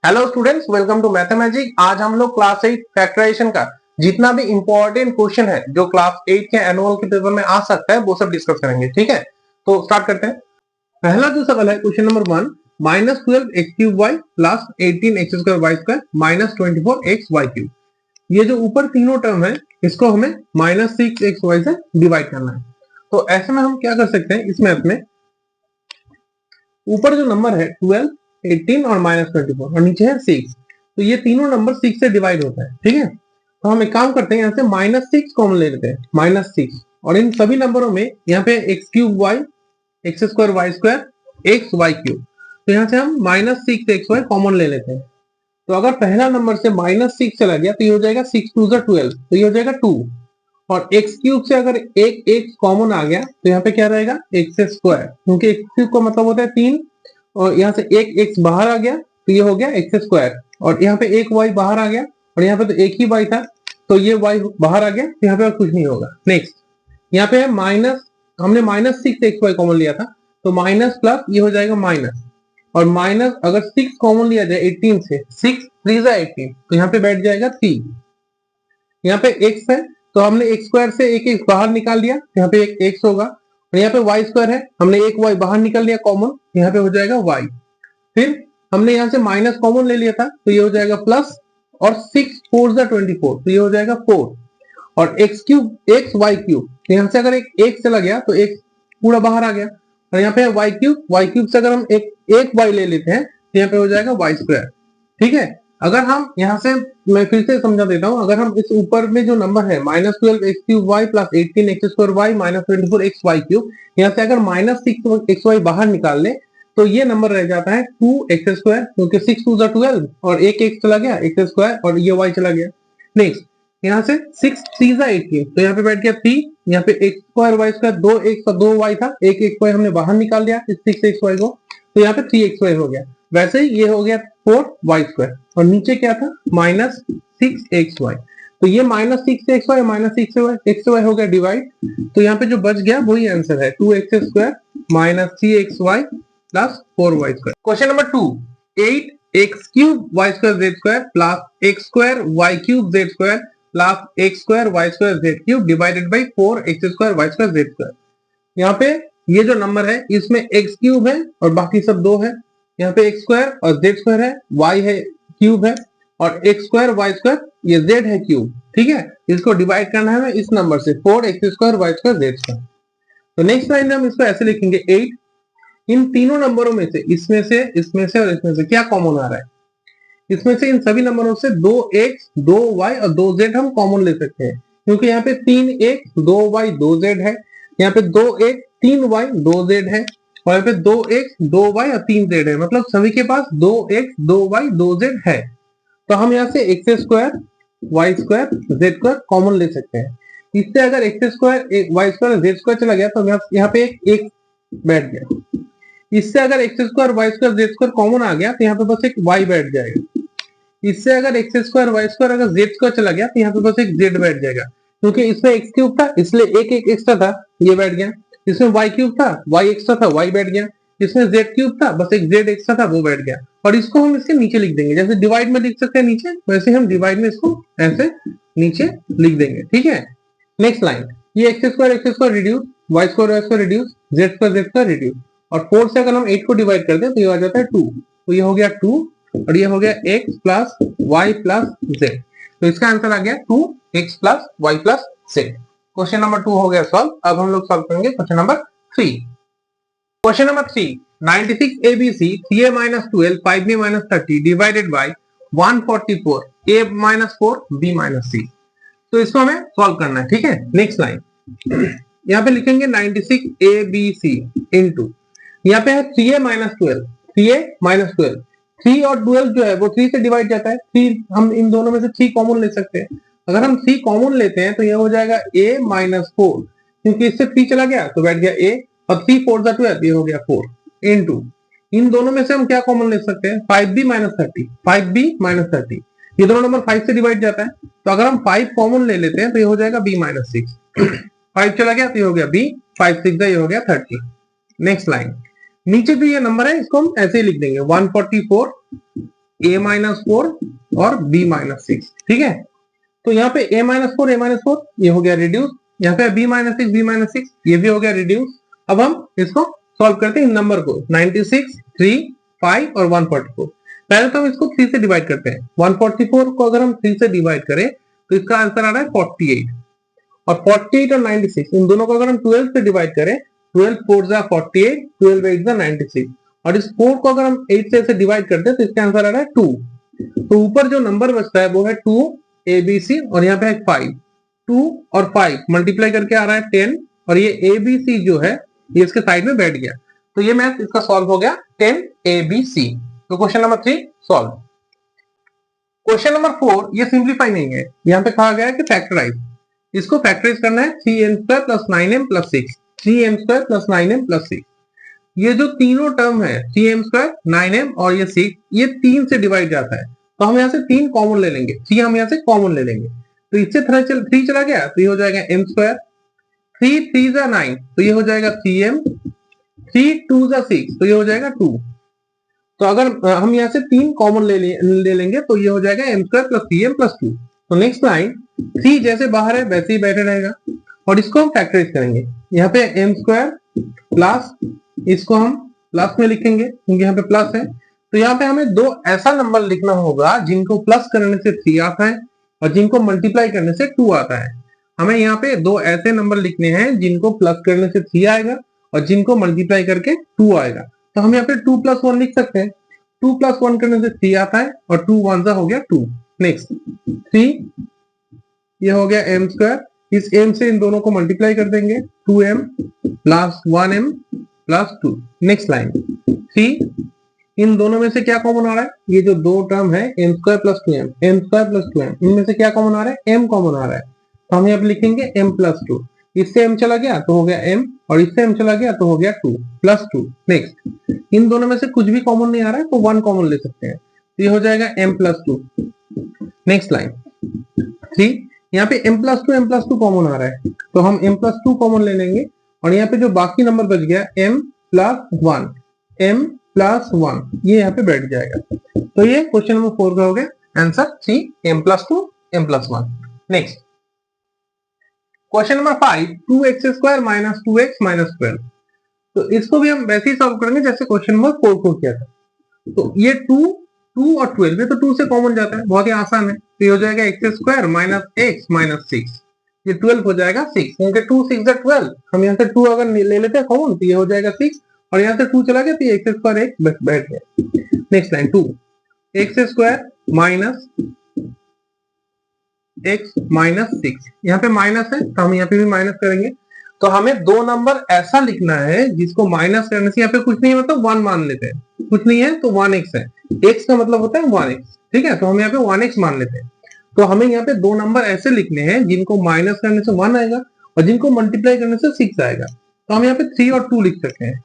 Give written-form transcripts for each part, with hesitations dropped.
Hello students, welcome to mathematic. आज हम लोग क्लास 8 फैक्टराइजेशन का जितना भी इंपॉर्टेंट क्वेश्चन है जो क्लास 8 के एनुअल के पेपर में आ सकता है वो सब डिस्कस करेंगे। ठीक है, तो स्टार्ट करते हैं। पहला जो सवाल है question number 1, -12x³ plus 18x² minus 24xy³। ये जो ऊपर तीनों टर्म है इसको हमें -6xy से डिवाइड करना है। तो ऐसे में हम क्या कर सकते हैं, इस मैथ में ऊपर जो नंबर है 12, 18 और -24 और नीचे है 6, तो ये तीनों नंबर 6 से डिवाइड होता है। ठीक है, तो हम एक काम करते हैं, यहाँ से -6 कॉमन ले लेते हैं, -6, और इन सभी नंबरों में यहाँ पे x³ x² y² xy³, तो यहाँ से हम -6xy कॉमन ले लेते हैं। तो अगर पहला नंबर से -6 चला गया तो ये हो जाएगा 6 2 12, तो ये हो जाएगा 2, और x³ से अगर एक x कॉमन आ गया तो यहाँ पे क्या रहेगा x², क्योंकि x³ का मतलब होता है 3, और यहाँ से एक x बाहर आ गया तो ये हो गया x², और यहाँ पे एक y बाहर आ गया और यहाँ पे तो एक ही y था तो ये y बाहर आ गया, तो यहाँ पे और कुछ नहीं होगा। नेक्स्ट, यहाँ पे है माइनस, हमने -6xy कॉमन लिया था तो माइनस प्लस ये हो जाएगा माइनस, और माइनस अगर 6 कॉमन लिया जाए 18 से, 6 3 18, तो यहाँ पे बैठ जाएगा 3। यहाँ पे x है तो हमने x² से एक x बाहर निकाल दिया, यहाँ पे एक x होगा, और यहाँ पे y² है, हमने एक y बाहर निकाल लिया कॉमन, यहाँ पे हो जाएगा y। फिर हमने यहाँ से माइनस कॉमन ले लिया था तो ये हो जाएगा प्लस, और 6 4 24, तो ये हो जाएगा 4, और x³ xy³, तो यहाँ से अगर एक x चला गया तो x पूरा बाहर आ गया, और यहाँ पे y³ से अगर हम एक y ले लेते हैं तो यहाँ पे हो जाएगा y²। ठीक है, अगर हम यहाँ से, मैं फिर से समझा देता हूँ, अगर हम इस ऊपर में जो नंबर है -12x³ plus 18x² minus 24xy³, यहाँ से अगर -6xy बाहर निकाल ले तो ये नंबर रह जाता है 2x², क्योंकि 6 2 12 और एक x चला गया x², और ये y चला गया। नेक्स्ट, यहाँ से 6 3 18, तो यहाँ पे बैठ गया 3, यहाँ पे x² y², 2x और 2y था, एक xy हमने बाहर निकाल दिया इस 6xy को, तो यहाँ पे 3xy हो गया। वैसे ही ये हो गया 4y², और नीचे क्या था -6xy, तो ये -6xy -6xy हो गया डिवाइड, तो यहाँ पे जो बच गया वही आंसर है 2x² minus 3xy plus 4y²। Question number 2, 8x³ y² z² plus x² y³ z² plus x² y² z³ divided by 4x² y² z²। यहाँ पे ये जो नंबर है इसमें x³ है और बाकी सब 2 है, यहाँ पे x² और z² है, y है क्यूब है, और x² y² ये z है क्यूब। ठीक है, इसको डिवाइड करना है इस नंबर से 4x² y² z²। तो नेक्स्ट लाइन में हम इसको ऐसे लिखेंगे 8, इन तीनों नंबरों में से इसमें से और इसमें से क्या कॉमन आ रहा है, इसमें से इन सभी नंबरों से 2x 2y और 2z हम कॉमन ले सकते हैं, क्योंकि यहाँ पे 3x 2y 2z है, यहाँ पे 2x 3y 2z है, और यहाँ पे 2x 2y और 3z है, मतलब सभी के पास 2x 2y 2z है। तो हम यहाँ से x² y² z² कॉमन ले सकते हैं। इससे अगर x² y² z² चला गया तो यहाँ पे एक बैठ गया, इससे अगर x² y² z² कॉमन आ गया तो यहाँ पे बस एक y बैठ जाएगा, इससे अगर x² y² अगर z² चला गया तो यहाँ पे बस एक z बैठ जाएगा, क्योंकि इसमें x³ था इसलिए एक एक्स्ट्रा था ये बैठ गया, इसमें y³ था y एक्स्ट्रा था y बैठ गया, इसमें z³ था बस एक z एक्स्ट्रा था वो बैठ गया, और इसको हम इसके नीचे लिख देंगे, जैसे डिवाइड में लिख सकते हैं नीचे, वैसे हम डिवाइड में इसको ऐसे नीचे लिख देंगे। ठीक है, नेक्स्ट लाइन, ये x² reduce, y² reduce, z² reduce, और 4 से अगर हम 8 को डिवाइड कर दें तो ये आ जाता है 2, तो ये हो गया 2, और ये हो गया x plus y plus z, तो इसका आंसर आ गया 2x plus y plus z। Question number 2 हो गया सॉल्व। अब हम लोग सॉल्व करेंगे question number 3। Question number 3, 96 abc 3a minus 12 5b minus 30 divided by 144 a minus 4 b minus c। तो इसको हमें सॉल्व करना है। ठीक है, नेक्स्ट लाइन, यहाँ पे लिखेंगे 96 abc इंटू, यहाँ पे है 3a minus 12, 3a minus 12, 3 और 12 जो है वो 3 से डिवाइड जाता है, 3 हम इन दोनों में से 3 कॉमन ले सकते हैं, अगर हम 3 कॉमन लेते हैं तो ये हो जाएगा a minus 4, क्योंकि इससे 3 चला गया तो बैठ गया a, और 3 4 12 ये हो गया 4 इनटू, इन दोनों में से हम क्या कॉमन ले सकते हैं 5b minus 30, 5b minus 30, ये दोनों नंबर 5 से डिवाइड जाता है, तो अगर हम 5 कॉमन ले लेते हैं तो ये हो जाएगा b minus 6, 5 चला गया तो ये हो गया b, 5 6 ये हो गया 30। नेक्स्ट लाइन, नीचे जो ये नंबर है इसको हम ऐसे ही लिख देंगे 144 a माइनस 4 और b माइनस 6। ठीक है, तो यहाँ पे a माइनस 4 ये हो गया रिड्यूस, यहाँ पे b माइनस 6 b माइनस 6 ये भी हो गया रिड्यूस। अब हम इसको सॉल्व करते हैं इन नंबर को 96, 3, 5 और 144। पहले तो हम इसको 3 से डिवाइड करते हैं। 144 को अगर हम 3 से डिवाइड करें तो इसका आंसर आ रहा है 48, और 48 और 96 इन दोनों को अगर हम 12 से डिवाइड करें, 12 4 जा 48, 12 8 जा 96, और इस 4 को अगर हम 8 से ऐसे डिवाइड करते हैं तो इसका आंसर आ रहा है 2। तो ऊपर जो नंबर बचता है वो है 2 ABC, और यहाँ पे है 5। 2 और 5 मल्टीप्लाई करके आ रहा है 10, और ये ABC जो है ये इसके साइड में बैठ गया। तो ये मैथ इसका सॉल्व हो गया 10 ABC। तो question number 3 solve. Question number 4 ये सिंप्लीफाई नहीं है, यहाँ पे कहा गया है कि फैक्टराइज। इसको फैक्टराइज करना है 3m² + 9m + 6, 3m² + 9m + 6। ये जो तीनों टर्म है 3m², 9m और ये 6, ये 3 से डिवाइड जाता है, तो हम यहाँ से 3 कॉमन ले लेंगे। 3 हम यहाँ से कॉमन ले लेंगे, तो इससे 3 चला गया तो ये हो जाएगा m²। 3 3 जा 9 तो ये हो जाएगा 3m। 3 2 जा 6 तो ये हो जाएगा 2। तो अगर हम यहाँ से 3 कॉमन ले लेंगे तो ये हो जाएगा m² + 3m + 2। तो नेक्स्ट लाइन 3 जैसे बाहर है वैसे ही बैठे रहेगा, और इसको हम फैक्टराइज करेंगे। यहाँ पे m² प्लस, इसको हम प्लस में लिखेंगे क्योंकि यहाँ पे प्लस है। तो यहाँ पे हमें दो ऐसा नंबर लिखना होगा जिनको प्लस करने से 3 आता है और जिनको मल्टीप्लाई करने से 2 आता है। हमें यहाँ पे दो ऐसे नंबर लिखने हैं जिनको प्लस करने से 3 आएगा और जिनको मल्टीप्लाई करके 2 आएगा। तो हम यहाँ पे 2 + 1 लिख सकते हैं। 2 + 1 करने से 3 आता है, और 2 1 हो गया 2। नेक्स्ट 3 ये हो गया m²। इस m से इन दोनों को मल्टीप्लाई कर देंगे, 2m + 1m + 2। नेक्स्ट लाइन 3, इन दोनों में से क्या कॉमन आ रहा है? ये जो दो टर्म है m² + 2m, m² + 2m, इनमें से क्या कॉमन आ रहा है? m कॉमन आ रहा है, तो हम यहाँ पे लिखेंगे m + 2। इससे m चला गया तो हो गया m, और इससे m चला गया तो हो गया 2 + 2। नेक्स्ट इन दोनों में से कुछ भी कॉमन नहीं आ रहा है तो 1 कॉमन ले सकते हैं, तो ये हो जाएगा m + 2। नेक्स्ट लाइन 3, यहाँ पे m + 2 कॉमन आ रहा है तो हम m + 2 कॉमन ले लेंगे, और यहाँ पे जो बाकी नंबर बच गया m + 1, m + 1 ये यहाँ पे बैठ जाएगा। तो ये क्वेश्चन नंबर 4 का हो गया answer C, m + 2 m + 1। Next question number 5, 2x² - 2x - 12। तो इसको भी हम वैसे ही सॉल्व करेंगे जैसे क्वेश्चन नंबर 4 को किया था। तो ये 2 और 12, ये तो 2 से कॉमन जाता है, बहुत ही आसान है। तो ये हो जाएगा x² - x - 6, ये 12 हो जाएगा 6, क्योंकि 2 6 जा 12। हम यहाँ से 2 अगर ले लेते हैं कॉमन तो ये हो जाएगा 6, और यहाँ से 2 चला गया तो ये x² एक बैठ गया। नेक्स्ट लाइन 2, x² - x - 6, यहाँ पे माइनस है तो हम यहाँ पे भी माइनस करेंगे। तो हमें दो नंबर ऐसा लिखना है जिसको माइनस करने से, यहाँ पे कुछ नहीं है मतलब 1 मान लेते हैं, कुछ नहीं है तो 1x है, x का मतलब होता है 1x। ठीक है, तो हम यहाँ पे 1x मान लेते हैं। तो हमें यहाँ पे दो नंबर ऐसे लिखने हैं जिनको माइनस करने से 1 आएगा और जिनको मल्टीप्लाई करने से 6 आएगा। तो हम यहाँ पे 3 और 2 लिख सकते हैं।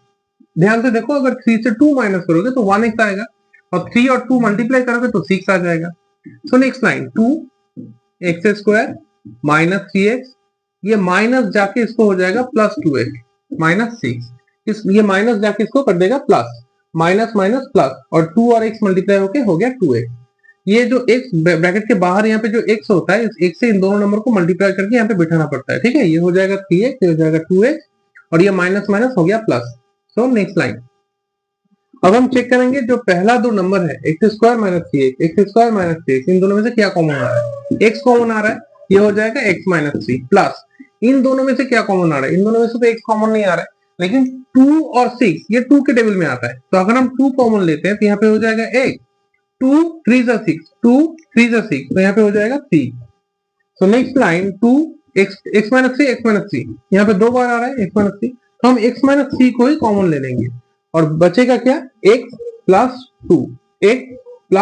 ध्यान से देखो, अगर 3 से 2 माइनस करोगे तो 1x आएगा, और 3 और 2 मल्टीप्लाई करोगे तो 6 आ जाएगा। सो नेक्स्ट लाइन 2x² - 3x, ये माइनस जाके इसको हो जाएगा +2x - 6, इस ये माइनस जाके इसको कर देगा प्लस, माइनस माइनस प्लस, और 2 और x मल्टीप्लाई होके हो गया 2x। ये जो x ब्रैकेट के बाहर यहाँ पे जो x होता है, इस x से इन दोनों नंबर को मल्टीप्लाई करके यहाँ पे बिठाना पड़ता है। ठीक है, ये हो जाएगा 3x, ये हो जाएगा 2x, और ये माइनस माइनस हो गया प्लस। सो नेक्स्ट लाइन अब हम चेक करेंगे जो पहला दो नंबर है x² - 3x, x² - 3x, इन दोनों में से क्या कॉमन आ रहा है? x कॉमन आ रहा है, ये हो जाएगा x - 3 प्लस, इन दोनों में से क्या कॉमन आ रहा है? इन दोनों में से तो x कॉमन नहीं आ रहा है, लेकिन 2 और 6 ये 2 के टेबल में आता है, तो अगर हम 2 कॉमन लेते हैं तो यहाँ पे हो जाएगा 1, 2 3 जा 6, 2 3 जा 6, तो यहाँ पे हो जाएगा 3। सो नेक्स्ट लाइन 2 x - 3 यहाँ पे दो बार आ रहा है x - 3, तो हम x - 3 को ही कॉमन ले लेंगे, और बचेगा क्या? x + 2, x +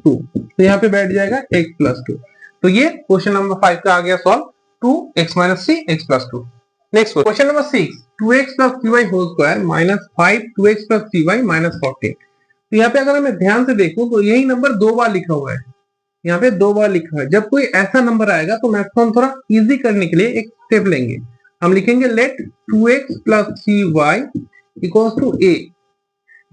2, तो यहाँ पे बैठ जाएगा x + 2। तो ये क्वेश्चन नंबर 5 का आ गया solve, 2x - 3 x + 2। Next question number 6, 2x + 3y² - 5 2x + 3y - 14। तो यहाँ पे अगर मैं ध्यान से देखूं तो यही नंबर दो बार लिखा हुआ है, यहाँ पे दो बार लिखा है। जब कोई ऐसा नंबर आएगा तो मैथ्स को हम थोड़ा इजी करने के लिए एक स्टेप लेंगे। हम लिखेंगे लेट 2x + 3y = a।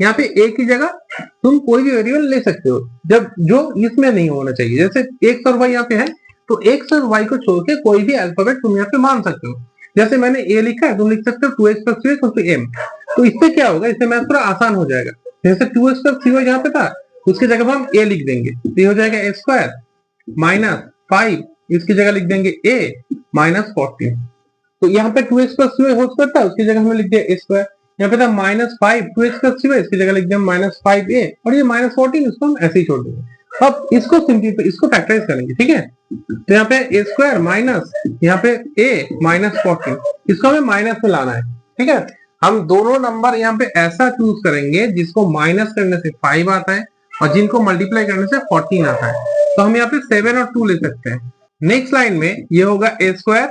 यहाँ पे a की जगह तुम कोई भी वेरिएबल ले सकते हो जब जो इसमें नहीं होना चाहिए। जैसे x और y यहाँ पे है तो x और y को छोड़ के कोई भी अल्फाबेट तुम यहाँ पे मान सकते हो। जैसे मैंने a लिखा है, तुम लिख सकते हो 2x + 3x m। तो इससे क्या होगा, इससे मैथ थोड़ा आसान हो जाएगा। जैसे 2x + 3y यहाँ पे था, उसकी जगह हम a लिख देंगे तो ये हो जाएगा a² - 5, इसकी जगह लिख देंगे a - 14। तो यहाँ पे 2x + 3y होल स्क्वायर था, उसकी जगह हमने लिख दिया a²। यहाँ पे था -5 2x + 3y, इसकी जगह लिख दिया -5a, और ये -14 इसको हम ऐसे ही छोड़ देंगे। अब इसको सिंपलीफाई, इसको फैक्टराइज करेंगे, ठीक है। तो यहाँ पे a² माइनस यहाँ पे a - 14, इसको हमें माइनस में लाना है, ठीक है। हम दोनों नंबर यहाँ पे ऐसा चूज करेंगे जिसको माइनस करने से 5 आता है और जिनको मल्टीप्लाई करने से 14 आता है। तो हम यहाँ पे 7 और 2 ले सकते हैं। नेक्स्ट लाइन में ये होगा a²,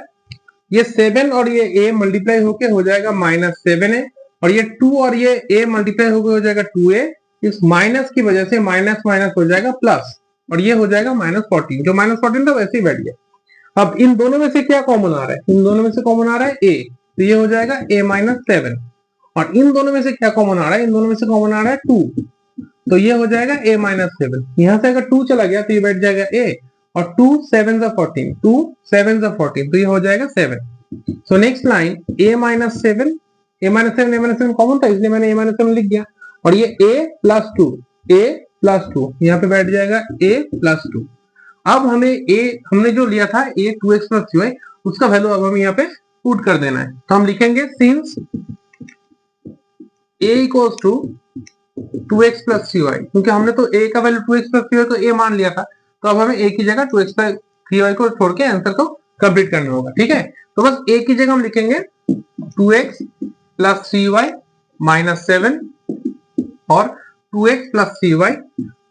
ये 7 और ये a मल्टीप्लाई होके हो जाएगा -7a, और ये 2 और ये a मल्टीप्लाई होके हो जाएगा 2a। इस माइनस की वजह से माइनस माइनस हो जाएगा प्लस, और ये हो जाएगा -14। जो -14 था वैसे ही बैठ गया। अब इन दोनों में से क्या कॉमन आ रहा है, इन दोनों में से कॉमन आ रहा है a, तो ये हो जाएगा a - 7। और इन दोनों में से क्या कॉमन आ रहा है, इन दोनों में से कॉमन आ रहा है 2, तो ये हो जाएगा a - 7। यहाँ से अगर 2 चला गया तो ये बैठ जाएगा a, और 2 7 = 14, 2 7 = 14, तो ये हो जाएगा 7। सो next line a - 7, a - 7 common था इसलिए मैंने a - 7 लिख दिया, और ये a + 2, a + 2 यहाँ पे बैठ जाएगा a + 2। अब हमें हमने जो लिया था a 2x + 3y, उसका वैल्यू अब हमें यहाँ पे पुट कर देना है। तो हम लिखेंगे सिंस a = 2x + 3y, क्योंकि हमने तो a का वैल्यू 2x + 3y को a मान लिया था, तो अब हमें a की जगह 2x + 3y को छोड़ के आंसर को कंप्लीट करना होगा, ठीक है। तो बस a की जगह हम लिखेंगे 2x + 3y - 7 और 2x + 3y,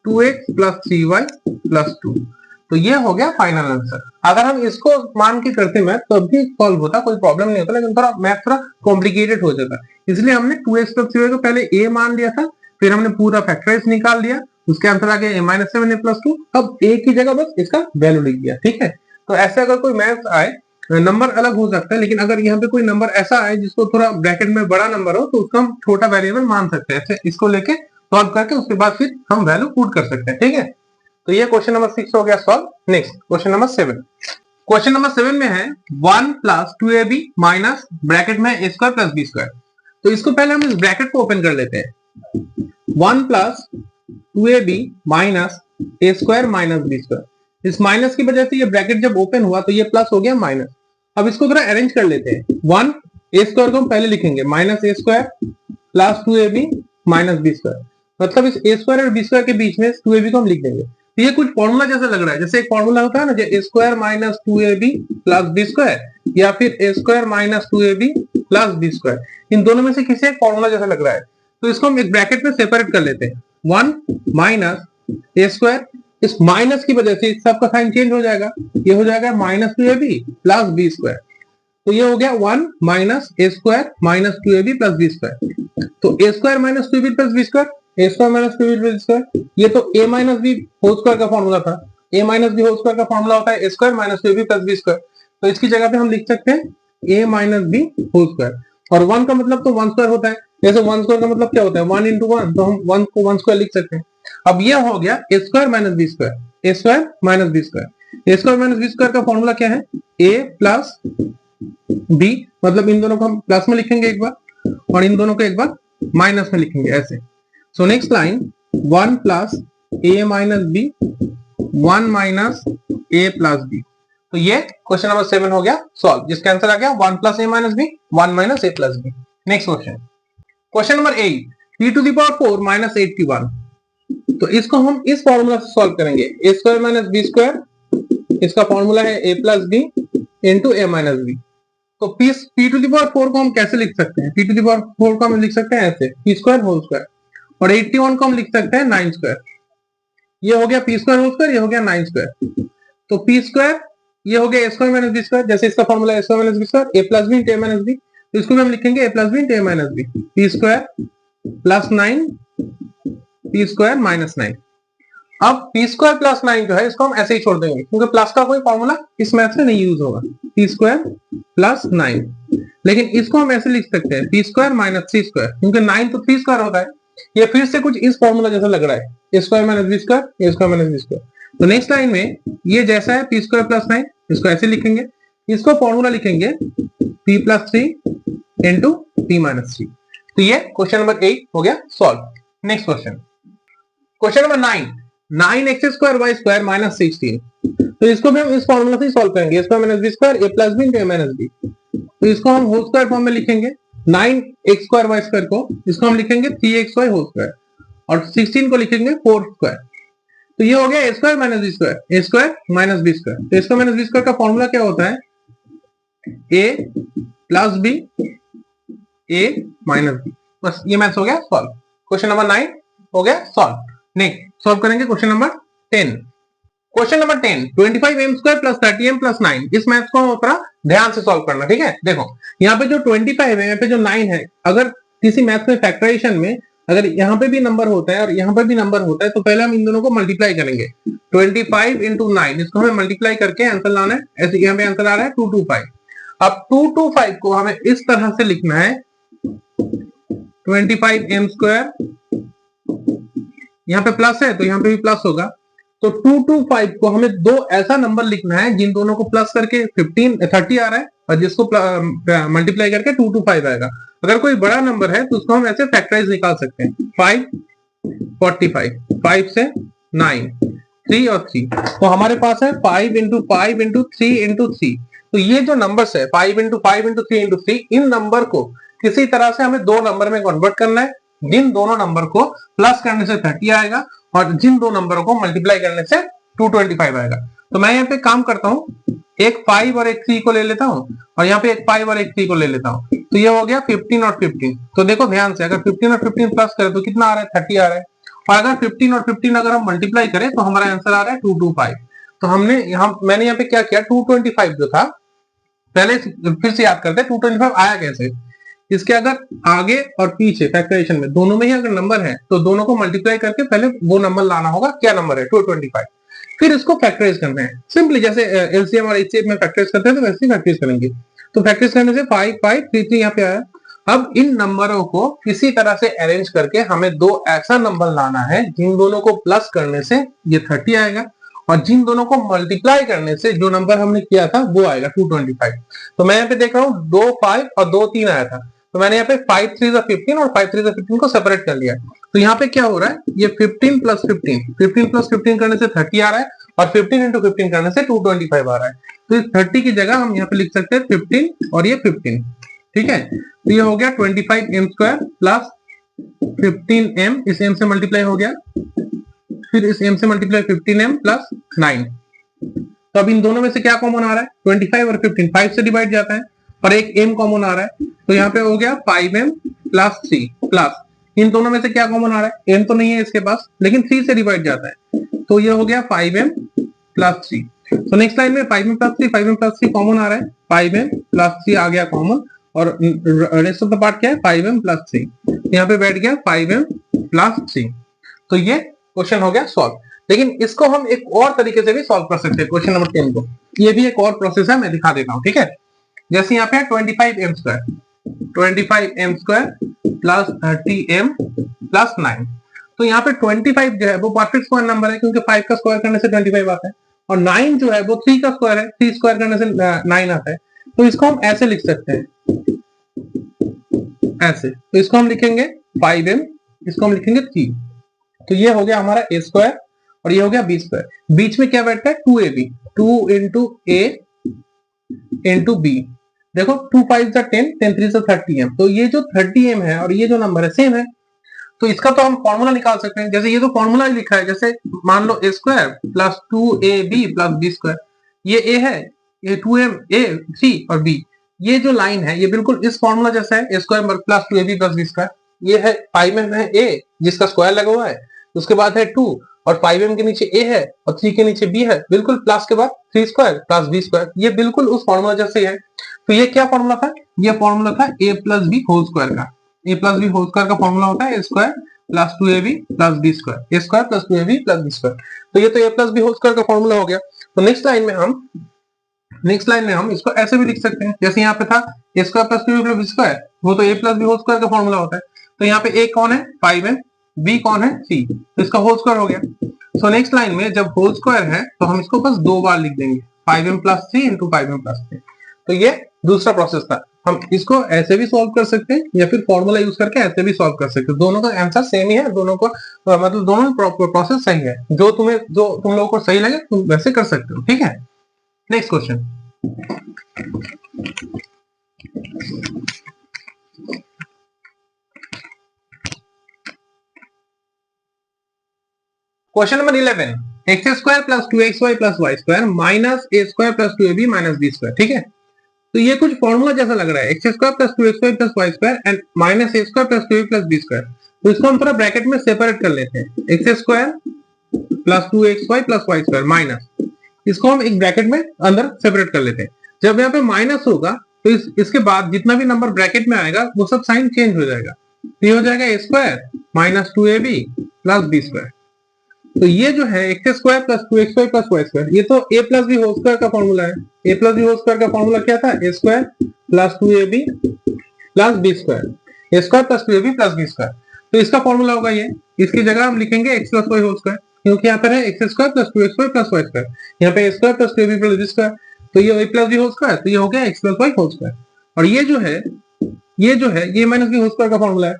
2x + 3y + 2। तो ये हो गया फाइनल आंसर। अगर हम इसको मान के करते मैथ तो अभी सॉल्व होता, कोई प्रॉब्लम नहीं होता, लेकिन थोड़ा मैथ थोड़ा कॉम्प्लिकेटेड हो जाता। इसलिए हमने 2x + 3y को पहले a मान लिया था, फिर हमने पूरा फैक्टराइज निकाल लिया, उसके आंसर आ गया a - 7 a + 2। अब a की जगह बस इसका वैल्यू लिख दिया, ठीक है। तो ऐसे अगर कोई मैथ आए, नंबर अलग हो सकता है, लेकिन अगर यहाँ पे कोई नंबर ऐसा आए जिसको थोड़ा ब्रैकेट में बड़ा नंबर हो, तो उसका हम छोटा वेरिएबल मान सकते हैं। ऐसे इसको लेके सॉल्व करके उसके बाद फिर हम वैल्यू पुट कर सकते हैं, ठीक है। तो ये क्वेश्चन नंबर 6 हो गया solve. Next question number 7। Question number 7 में है 1 + 2ab माइनस ब्रैकेट में a² + b²। तो इसको पहले हम इस ब्रैकेट को ओपन कर लेते हैं। 1 + 2ab माइनस a² - b²। इस माइनस की वजह से ये ब्रैकेट जब ओपन हुआ तो ये प्लस हो गया माइनस। अब इसको थोड़ा अरेंज कर लेते हैं। 1 a² को हम पहले लिखेंगे -a² + 2ab - b²। मतलब इस a² और b² के बीच में 2ab को हम लिख देंगे। तो ये कुछ फॉर्मूला जैसा लग रहा है, जैसे एक फॉर्मूला होता है ना, a² - 2ab + b², या फिर a² - 2ab + b²। इन दोनों में से किसी एक फॉर्मूला जैसा लग रहा है, तो इसको हम एक ब्रैकेट में सेपरेट कर लेते हैं। 1 - a², इस माइनस की वजह से इस सब का साइन चेंज हो जाएगा, ये हो जाएगा -2ab + b²। तो ये हो गया 1 - a² - 2ab + b²। तो a² - 2ab + b², a² - 2ab + b², ये तो a - b होल स्क्वायर का फॉर्मूला था। a - b होल स्क्वायर का फॉर्मूला होता है a² - 2ab + b²। तो इसकी जगह पे हम लिख सकते हैं a - b होल स्क्वायर, और 1 का मतलब तो 1² होता है। जैसे 1² का मतलब क्या होता है, 1 × 1, तो हम 1 को 1² लिख सकते हैं। अब ये हो गया a² - b², a² - b²। a² - b² का फॉर्मूला क्या है, a + b, मतलब इन दोनों को हम प्लस में लिखेंगे एक बार, और इन दोनों को एक बार माइनस में लिखेंगे ऐसे। सो next line 1 + a - b, 1 - a + b। तो ये क्वेश्चन नंबर 7 हो गया सॉल्व, जिसका आंसर आ गया 1 + a - b, 1 - a + b। Next question, question number 8, p⁴ - 81। तो इसको हम इस फॉर्मूला से सॉल्व करेंगे, a² - b², इसका फॉर्मूला है a + b × a - b। तो p⁴ को हम कैसे लिख सकते हैं, p⁴ को हम लिख सकते हैं ऐसे, p² होल स्क्वायर, और 81 को हम लिख सकते हैं 9²। ये हो गया p² होल स्क्वायर, ये हो गया 9²। तो p², ये हो गया a² - b², जैसे इसका फॉर्मूला है a² - b², a + b × a - b। तो इसको भी हम लिखेंगे a + b × a - b, p² + 9 p² - 9। अब p² + 9 जो है इसको हम ऐसे ही छोड़ देंगे, क्योंकि प्लस का कोई फॉर्मूला इस मैथ में नहीं यूज होगा। p² + 9, लेकिन इसको हम ऐसे लिख सकते हैं p² - 3², क्योंकि 9 तो 3² होता है, ये फिर से कुछ इस फॉर्मूला जैसा लग रहा है, a square minus B square, A square minus B square. तो नेक्स्ट लाइन में ये जैसा है पी स्क्वायर प्लस 9, इसको ऐसे लिखेंगे, इसको फॉर्मूला लिखेंगे p plus 3 into p minus 3। तो ये क्वेश्चन नंबर 8 हो गया solve. Next question number 9, 9x square y square minus 16। तो इसको भी हम इस फॉर्मूला से सॉल्व करेंगे, square minus B square A plus B into A minus B. तो इसको हम होल स्क्वायर फॉर्म में लिखेंगे, 9x स्क्वायर वाई स्क्वायर को इसको हम लिखेंगे 3xy होल स्क्वायर और 16 को लिखेंगे 4 स्क्वायर। तो ये हो गया a square minus B square, A square minus B square. तो ए स्क्वायर माइनस बी स्क्वायर का फॉर्मूला क्या होता है, ए plus B A minus B. बस ये मैथ्स हो गया सॉल्व। क्वेश्चन नंबर 9 हो गया सॉल्व। नेक्स्ट सॉल्व करेंगे question number 10। Question number 10, 25m square plus 30m plus 9। इस मैथ्स को थोड़ा ध्यान से सॉल्व करना, ठीक है। देखो यहाँ पे जो 25 है, यहाँ पे जो 9 है, अगर किसी मैथ्स में फैक्टराइजेशन में अगर यहाँ पे भी नंबर होता है और यहाँ पे भी नंबर होता है तो पहले हम इन दोनों को मल्टीप्लाई करेंगे। 25 इंटू 9 इसको हमें मल्टीप्लाई करके आंसर लाना है। ऐसे यहाँ पे आंसर आ रहा है 225। अब 225 को हमें इस तरह से लिखना है, 25m स्क्वायर, यहाँ पे प्लस है तो यहाँ पे भी प्लस होगा। तो 225 को हमें दो ऐसा नंबर लिखना है जिन दोनों को प्लस करके 30 आ रहा है और जिसको मल्टीप्लाई करके 225 आएगा। अगर कोई बड़ा नंबर है तो उसको हम ऐसे फैक्टराइज निकाल सकते हैं, 5 45, 5 से 9, 3 और 3। तो हमारे पास है 5 इंटू 5 इंटू 3 इंटू 3। तो ये जो नंबर्स है 5 इंटू 5 इंटू 3 इंटू 3, इन नंबर को किसी तरह से हमें दो नंबर में कन्वर्ट करना है, जिन दोनों नंबर को प्लस करने से 30 आएगा और जिन दो नंबरों को मल्टीप्लाई करने से 225 आएगा। तो मैं यहाँ पे काम करता हूँ, एक 5 और एक 3 को ले लेता हूँ और यहाँ पे एक 5 और एक 3 को ले लेता हूँ। तो ये हो गया 15 और 15। तो देखो ध्यान से, अगर 15 और 15 प्लस करें तो कितना आ रहा है, 30 आ रहा है। और अगर 15 और 15 अगर हम मल्टीप्लाई करें तो हमारा आंसर आ रहा है 225। तो मैंने यहाँ पे क्या किया, 225 जो था, पहले फिर से याद करते हैं 225 आया कैसे। इसके अगर आगे और पीछे फैक्टराइजेशन में दोनों में ही अगर नंबर है तो दोनों को मल्टीप्लाई करके पहले वो नंबर लाना होगा, क्या नंबर है 225, फिर इसको फैक्टराइज करना है। सिंपली जैसे एलसीएम और एचसीएफ में फैक्टराइज करते हैं तो वैसे ही फैक्टराइज करेंगे। तो फैक्टराइज करने से 5 5 3 3 यहाँ पे आया। अब इन नंबरों को किसी तरह से अरेंज करके हमें दो ऐसा नंबर लाना है जिन दोनों को प्लस करने से ये 30 आएगा और जिन दोनों को मल्टीप्लाई करने से जो नंबर हमने किया था वो आएगा 225। तो मैं यहाँ पे देख रहा हूँ 2 5 और 2 3 आया था, तो मैंने यहाँ पे 5 3 15 और 5 3 15 को सेपरेट कर लिया। तो यहाँ पे क्या हो रहा है, ये 15 प्लस 15 करने से 30 आ रहा है और 15 इंटू 15 करने से 225 आ रहा है। तो इस 30 की जगह हम यहाँ पे लिख सकते हैं 15 और ये 15, ठीक है। तो ये हो गया 25m स्क्वायर प्लस 15m, इस m से मल्टीप्लाई हो गया, फिर इस m से मल्टीप्लाई 15m प्लस 9। तो अब इन दोनों में से क्या कॉमन आ रहा है, 25 और 15 5 से डिवाइड जाता है और एक m कॉमन आ रहा है। तो यहाँ पे हो गया 5m प्लस 3 प्लस इन दोनों में से क्या कॉमन आ रहा है, m तो नहीं है इसके पास लेकिन 3 से डिवाइड जाता है। तो ये हो गया 5m प्लस 3। तो नेक्स्ट लाइन में 5m प्लस 3 कॉमन आ रहा है, 5m प्लस 3 आ गया कॉमन और रेस्ट ऑफ द पार्ट क्या है 5m प्लस 3। यहाँ पे बैठ गया 5m प्लस 3। तो ये क्वेश्चन हो गया सॉल्व। लेकिन इसको हम एक और तरीके से भी सॉल्व कर सकते हैं क्वेश्चन नंबर 10 को। ये भी एक और प्रोसेस है, मैं दिखा देता हूँ, ठीक है। जैसे यहाँ पे 25m square plus 30m plus 9। तो यहाँ पे 25 जो है वो परफेक्ट स्क्वायर नंबर है क्योंकि 5 का स्क्वायर करने से 25 आता है और 9 जो है वो 3 का स्क्वायर है, 3 स्क्वायर करने से 9 आता है। तो इसको हम ऐसे लिख सकते हैं, ऐसे। तो इसको हम लिखेंगे 5m, इसको हम लिखेंगे 3। तो ये हो गया हमारा a स्क्वायर और ये हो गया b स्क्वायर। बीच में क्या बैठता है 2ab, 2 into a into b। देखो 2 5 10, 10 3 30m। तो ये जो 30m है और ये जो नंबर है सेम है, तो इसका तो हम फॉर्मूला निकाल सकते हैं। जैसे ये तो फॉर्मूला ही लिखा है, जैसे मान लो a square plus 2ab plus b square, ये a है, ये 2m a 3 और b। ये जो लाइन है ये बिल्कुल इस फॉर्मूला जैसा है, a square plus 2ab plus b square. ये है 5m है a जिसका स्क्वायर लगा हुआ है, उसके बाद है 2 और 5m के नीचे a है और 3 के नीचे b है, बिल्कुल प्लस के बाद 3 स्क्वायर प्लस b स्क्वायर। ये बिल्कुल उस फॉर्मूला जैसे है। तो ये क्या फॉर्मूला था, ये फॉर्मूला था a plus B whole square का। a plus B whole square का फॉर्मूला होता है a square plus 2ab plus b square, a square plus 2ab plus b square. तो ये तो a plus B whole square का formula हो गया। तो नेक्स्ट लाइन में हम इसको ऐसे भी लिख सकते हैं, जैसे यहाँ पे था a square plus 2ab plus b square, वो तो a plus B whole square का फॉर्मूला होता है। तो यहाँ पे a कौन है 5m बी कौन है, सी, तो इसका होल स्क्वायर हो गया। सो नेक्स्ट लाइन में जब होल स्क्वायर है तो हम इसको बस 2 बार लिख देंगे, 5m+3 इंटू 5m+3। तो ये दूसरा प्रोसेस था। हम इसको ऐसे भी सॉल्व कर सकते हैं या फिर फॉर्मूला यूज करके ऐसे भी सॉल्व कर सकते हैं, दोनों का आंसर सेम ही है, दोनों को मतलब दोनों प्रोसेस सही है, जो तुम लोगों को सही लगे तुम वैसे कर सकते हो, ठीक है। Next question, question number 11, x square plus 2xy plus Y square minus ए square plus 2ab minus B square, ठीक है। तो ये कुछ फॉर्मूला जैसा लग रहा है, x square plus 2xy plus Y square and minus A square plus 2ab plus B square. तो इसको हम थोड़ा ब्रैकेट में सेपरेट कर लेते हैं, X square plus 2xy plus Y square minus, इसको हम एक ब्रैकेट में अंदर सेपरेट कर लेते हैं। जब यहाँ पे माइनस होगा तो इसके बाद जितना भी नंबर ब्रैकेट में आएगा वो सब साइन चेंज हो जाएगा, तो ये हो जाएगा ए square minus 2ab plus B square. तो ये जो है x square plus 2xy plus Y square, ये तो a plus B whole square का फॉर्मूला है। ए प्लस बी होल स्क्वायर का फॉर्मूला क्या था, a square plus 2ab plus B square, A square plus 2ab plus B square. तो इसका formula होगा ये, इसकी जगह हम लिखेंगे x plus y whole square, क्योंकि यहाँ पर है x square plus 2xy plus Y square, यहाँ पे a square plus 2ab plus B square, तो ये a plus B whole square, तो ये हो गया x plus y whole square. और ये जो है ये माइनस बी होल स्क्वायर का फॉर्मूला है,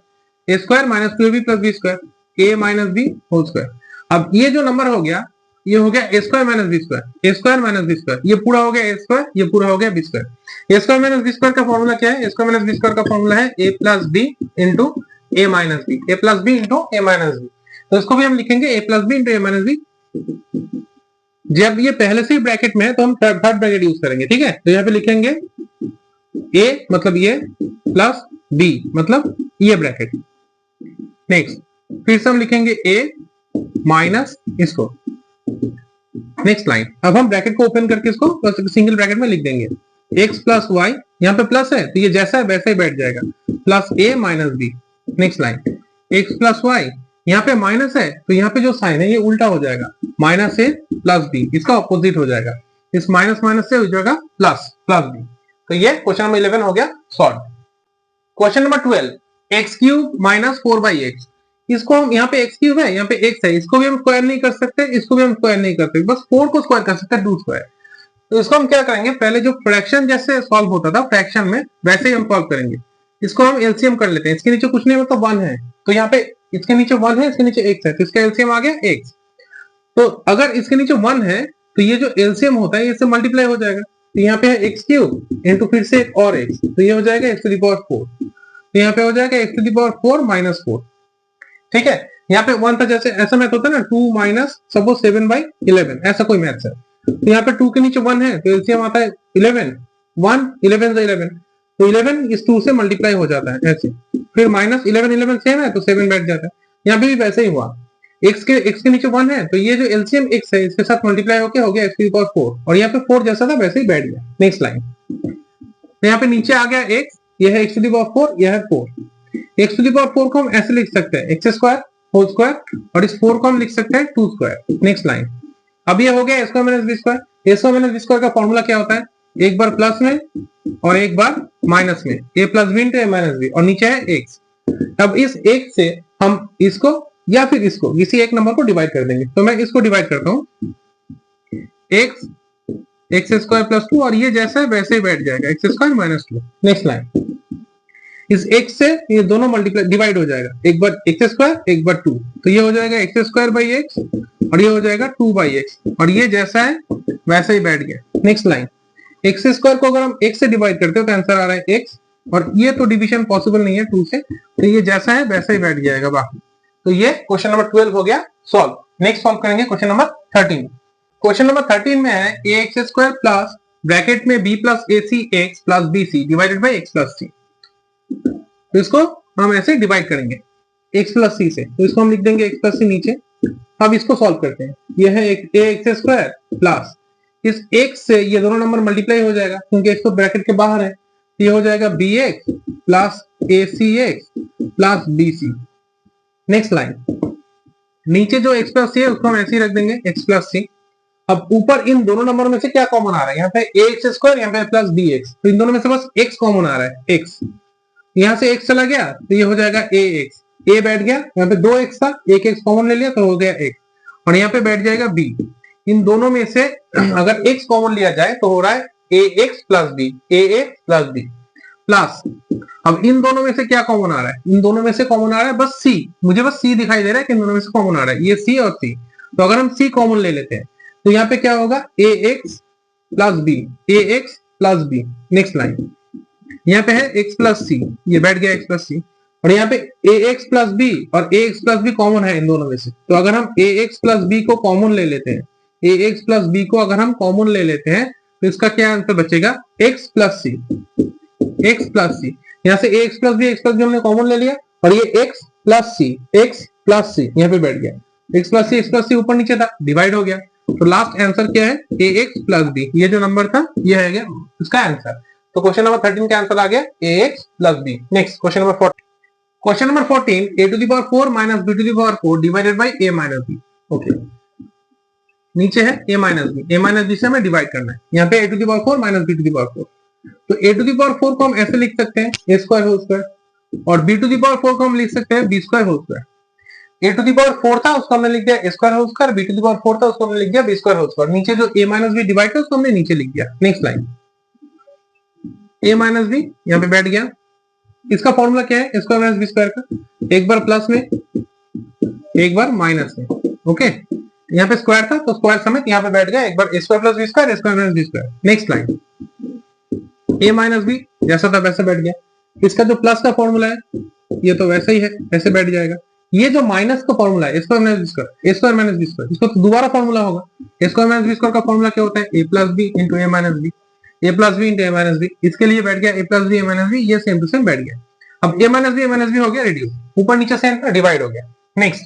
a square minus 2ab plus B square, a minus B whole square. अब ये जो नंबर हो गया ये हो गया a square minus B square, A square minus B square, ये पूरा हो गया ए स्क्वायर, ये पूरा हो गया बी स्क्वायर। ए स्क्वायर माइनस बी स्क्वायर का फॉर्मूला क्या है, a square minus B square का फॉर्मूला है ए plus B into A minus B, A plus B into A minus B. तो इसको भी हम लिखेंगे ए plus B into A minus B. जब ये पहले से ही ब्रैकेट में है तो हम थर्ड ब्रैकेट यूज करेंगे, ठीक है। तो यहाँ पे लिखेंगे ए मतलब ये प्लस बी मतलब ये ब्रैकेट। नेक्स्ट फिर से हम लिखेंगे ए माइनस इसको, नेक्स्ट लाइन। अब हम ब्रैकेट को ओपन करके इसको सिंगल ब्रैकेट में लिख देंगे, x प्लस वाई, यहाँ पे प्लस है तो ये जैसा है वैसा ही बैठ जाएगा, plus a minus b. Next line, x plus y, यहाँ पे माइनस है तो यहाँ पे जो साइन है ये उल्टा हो जाएगा, माइनस ए प्लस बी, इसका ऑपोजिट हो जाएगा, इस माइनस माइनस से हो जाएगा प्लस प्लस बी। तो ये क्वेश्चन नंबर 11 हो गया solve. Question number 12, x cube minus 4/x, इसको हम यहाँ पे एक्स क्यूब है, यहाँ पे एक्स है, इसको भी हम स्क्वायर नहीं कर सकते, इसको भी हम स्क्वायर नहीं कर सकते, बस 4 को स्क्वायर कर सकते हैं 2 स्क्वायर। तो इसको हम क्या करेंगे, पहले जो फ्रैक्शन जैसे सॉल्व होता था फ्रैक्शन में वैसे ही हम सॉल्व करेंगे। इसको हम एलसीएम कर लेते हैं, इसके नीचे कुछ नहीं मतलब 1 है, तो यहाँ पे इसके नीचे 1 है, इसके नीचे x है, तो इसका एलसीएम आ गया x। तो अगर इसके नीचे 1 है तो ये जो एलसीएम होता है इससे मल्टीप्लाई हो जाएगा, तो यहाँ पे है एक्स क्यूब इंटू फिर से एक और x, तो ये हो जाएगा x टू द पावर 4, तो यहाँ पे हो जाएगा x to the power 4 minus 4, ठीक है। यहाँ पे 1 था, जैसे ऐसा मैथ होता है ना 2 माइनस सपोज 7/11, ऐसा कोई मैथ है। तो यहाँ पे 2 के नीचे 1 है तो एलसीएम आता है 11, 1 11 से 11, तो 11 इस 2 से मल्टीप्लाई हो जाता है ऐसे, फिर माइनस 11 11 सेम है तो 7 बैठ जाता है। यहाँ पे भी वैसे ही हुआ, x के नीचे 1 है तो ये जो एलसीएम x है इसके साथ मल्टीप्लाई होके हो गया x टू द पावर 4, और यहाँ पे 4 जैसा था वैसे ही बैठ गया। नेक्स्ट लाइन, तो यहाँ पे नीचे आ गया x, ये है x टू द पावर 4, यह है 4, x टू द पावर 4 को हम ऐसे लिख सकते हैं x स्क्वायर होल स्क्वायर, और इस 4 को हम लिख सकते हैं 2 स्क्वायर। नेक्स्ट लाइन, अब ये हो गया a square minus b square, a square minus b square का फॉर्मूला क्या होता है, एक बार प्लस में और एक बार माइनस में, a plus b into a minus b, और नीचे है x। अब इस x से हम इसको या फिर इसको किसी एक नंबर को डिवाइड कर देंगे, तो मैं इसको डिवाइड करता हूँ, x स्क्वायर प्लस 2, और ये जैसा है वैसे ही बैठ जाएगा x square minus 2। Next line, इस x से ये दोनों मल्टीप्लाई डिवाइड हो जाएगा, एक बार x स्क्वायर एक बार 2, तो ये हो जाएगा x स्क्वायर बाई x, और ये हो जाएगा 2/x, और ये जैसा है वैसे ही बैठ गया। नेक्स्ट लाइन, x स्क्वायर को अगर हम x से डिवाइड करते हो तो आंसर आ रहा है x, और ये तो डिवीजन पॉसिबल नहीं है 2 से, तो ये जैसा है वैसा ही बैठ जाएगा बाकी। तो ये क्वेश्चन नंबर 12 हो गया सॉल्व। नेक्स्ट सॉल्व करेंगे क्वेश्चन नंबर 13। क्वेश्चन नंबर 13 में है ax स्क्वायर प्लस ब्रैकेट में b plus ac x plus bc divided by x plus c। तो इसको हम ऐसे डिवाइड करेंगे x प्लस सी से, तो इसको हम लिख देंगे x प्लस सी नीचे। अब इसको सॉल्व करते हैं, यह है एक ax स्क्वायर प्लस इस x से ये दोनों नंबर मल्टीप्लाई हो जाएगा क्योंकि x तो ब्रैकेट के बाहर है, ये हो जाएगा bx plus acx plus bc। Next line, नीचे जो x प्लस सी है उसको हम ऐसे ही रख देंगे x प्लस सी। अब ऊपर इन दोनों नंबर में से क्या कॉमन आ रहा है, यहाँ पे ax स्क्वायर, यहाँ पे प्लस bx, तो इन दोनों में से बस x कॉमन आ रहा है, x यहाँ से x चला गया तो ये हो जाएगा ax, ए बैठ गया, यहाँ पे 2x था, एक x कॉमन ले लिया तो हो गया x, और यहाँ पे बैठ जाएगा b। इन दोनों में से अगर x कॉमन लिया जाए तो हो रहा है ax plus b, ax plus b plus, अब इन दोनों में से क्या कॉमन आ रहा है, इन दोनों में से कॉमन आ रहा है बस c, मुझे बस c दिखाई दे रहा है कि इन दोनों में से कॉमन आ रहा है, ये c और c। तो अगर हम c कॉमन ले लेते हैं तो यहाँ पे क्या होगा ax plus b, ax plus b। Next line, यहाँ पे है x प्लस c, ये बैठ गया x प्लस c, और यहाँ पे ax प्लस b और ax प्लस b कॉमन है इन दोनों में से। तो अगर हम ax प्लस b को कॉमन ले लेते हैं, ax प्लस b को अगर हम कॉमन ले लेते हैं तो इसका क्या आंसर बचेगा, x plus c, x plus c। यहाँ से ax प्लस b हमने कॉमन ले लिया, और ये x प्लस c यहाँ पे बैठ गया, x प्लस c ऊपर नीचे था, डिवाइड हो गया। तो लास्ट आंसर क्या है, ax प्लस b, ये जो नंबर था ये है गया इसका आंसर। तो क्वेश्चन नंबर 13 का आंसर आ गया ax plus b। Next question number 14, question number 14, a to the power 4 minus b to the power 4 divided by a minus b। Okay, नीचे है a माइनस b से हमें डिवाइड करना है, यहाँ पे a to the power 4 minus b to the power 4। तो a to the power 4 को हम ऐसे लिख सकते हैं a स्क्वायर होल स्क्वायर, और b टू द पावर 4 को हम लिख सकते हैं b square whole square. a to the power 4 था उसको हमने लिख दिया a square whole square, b to the power 4 था उसको हमने लिख दिया b स्क्वायर होल स्क्वायर। नीचे जो a माइनस b डिवाइड था उसको हमने नीचे लिख दिया। Next line, a minus b यहाँ पे बैठ गया, इसका फॉर्मूला क्या है, स्क्वायर माइनस बी स्क्वायर का, एक बार प्लस में एक बार माइनस में। ओके, यहाँ पे स्क्वायर था तो स्क्वायर समेत यहाँ पे बैठ गया, एक बार square plus B square, square minus B square. Next line, a minus b जैसा था वैसे बैठ गया, इसका जो प्लस का फॉर्मूला है ये तो वैसे ही है, ऐसे बैठ जाएगा। ये जो माइनस का फॉर्मूला है square minus B square, square minus B square, इसको तो दोबारा फॉर्मूला होगा। स्क्वायर माइनस बी स्क्वायर का फॉर्मूला क्या होता है, a plus B into A minus B, a plus B into A minus B. इसके लिए बैठ गया a plus B A minus B, ये सेम टू सेम बैठ गया। अब a माइनस बी हो गया रिड्यूस, ऊपर नीचे से डिवाइड हो गया। नेक्स्ट,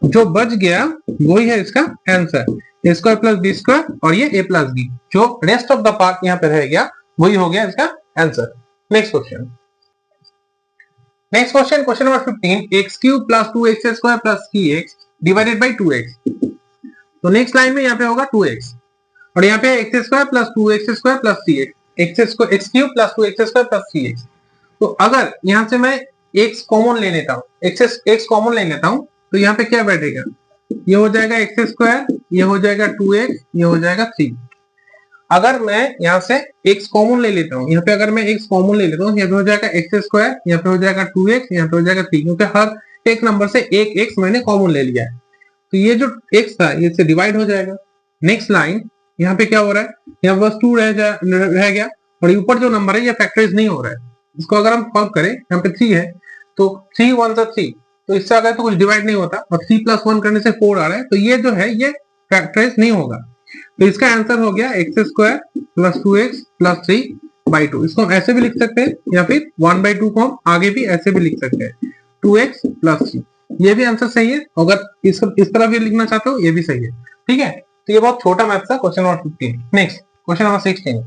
जो बच गया वही है इसका answer, a square plus B square, और ये a प्लस बी, जो रेस्ट ऑफ द पार्ट यहाँ पे रह गया वही हो गया इसका answer. Next question, question number 15, x cube plus 2x square plus 3x divided by 2x। तो नेक्स्ट लाइन में यहाँ पे होगा 2x, और यहाँ पे x square plus 2x square plus 3x, x cube plus 2x square plus 3x। तो अगर यहाँ से मैं x कॉमन ले लेता हूँ, x कॉमन ले लेता हूँ, तो यहाँ पे क्या बैठेगा, ये हो जाएगा x स्क्वायर, ये हो जाएगा 2x, ये हो जाएगा 3। अगर मैं यहाँ से x कॉमन ले लेता हूँ, यहाँ पे अगर मैं x कॉमन ले लेता हूँ, यहाँ पे हो जाएगा x स्क्वायर, यहाँ पे हो जाएगा 2x, यहाँ पे हो जाएगा 3, क्योंकि हर एक नंबर से एक x मैंने कॉमन ले लिया है। तो ये जो x था ये से डिवाइड हो जाएगा। नेक्स्ट लाइन, यहाँ पे क्या हो रहा है, यहाँ बस 2 रह गया, और ऊपर जो नंबर है ये फैक्टराइज नहीं हो रहा है। इसको अगर हम सॉल्व करें, यहाँ पे 3 है तो 3 1 3, तो इससे अगर तो कुछ डिवाइड नहीं होता, और 3 प्लस 1 करने से 4 आ रहा है, तो ये जो है ये फैक्टराइज नहीं होगा। तो इसका आंसर हो गया x square plus 2x plus 3 by 2। इसको हम ऐसे भी लिख सकते हैं, या फिर 1/2 को हम आगे भी ऐसे भी लिख सकते हैं, 2x प्लस 3। ये भी आंसर सही है, अगर इस तरह भी लिखना चाहते हो ये भी सही है। ठीक है, तो ये बहुत छोटा मैथ था, question number 15। Next question number 16,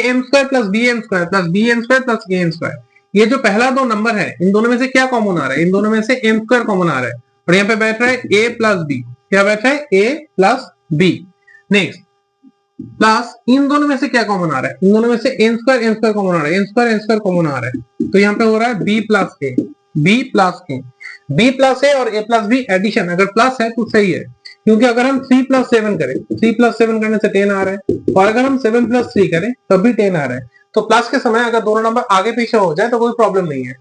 am square plus bm square plus bn square plus an square. ये जो पहला दो नंबर है इन दोनों में से क्या कॉमन आ रहा है, इन दोनों में से m स्क्वायर कॉमन आ रहा है, और यहाँ पे बैठ रहा है a प्लस b, क्या बैठ रहा है a plus b। Next, plus इन दोनों में से क्या कॉमन आ रहा है, इन दोनों में से n स्क्वायर कॉमन आ रहा है, n स्क्वायर कॉमन आ रहा है, तो यहाँ पे हो रहा है b प्लस a और a प्लस b एडिशन, अगर प्लस है तो सही है, क्योंकि अगर हम 3 प्लस 7 करें, 3 प्लस 7 करने से 10 आ रहा है, और अगर हम 7 प्लस 3 करें तब भी 10 आ रहा है। तो प्लस के समय अगर दोनों नंबर आगे पीछे हो जाए तो कोई प्रॉब्लम नहीं है।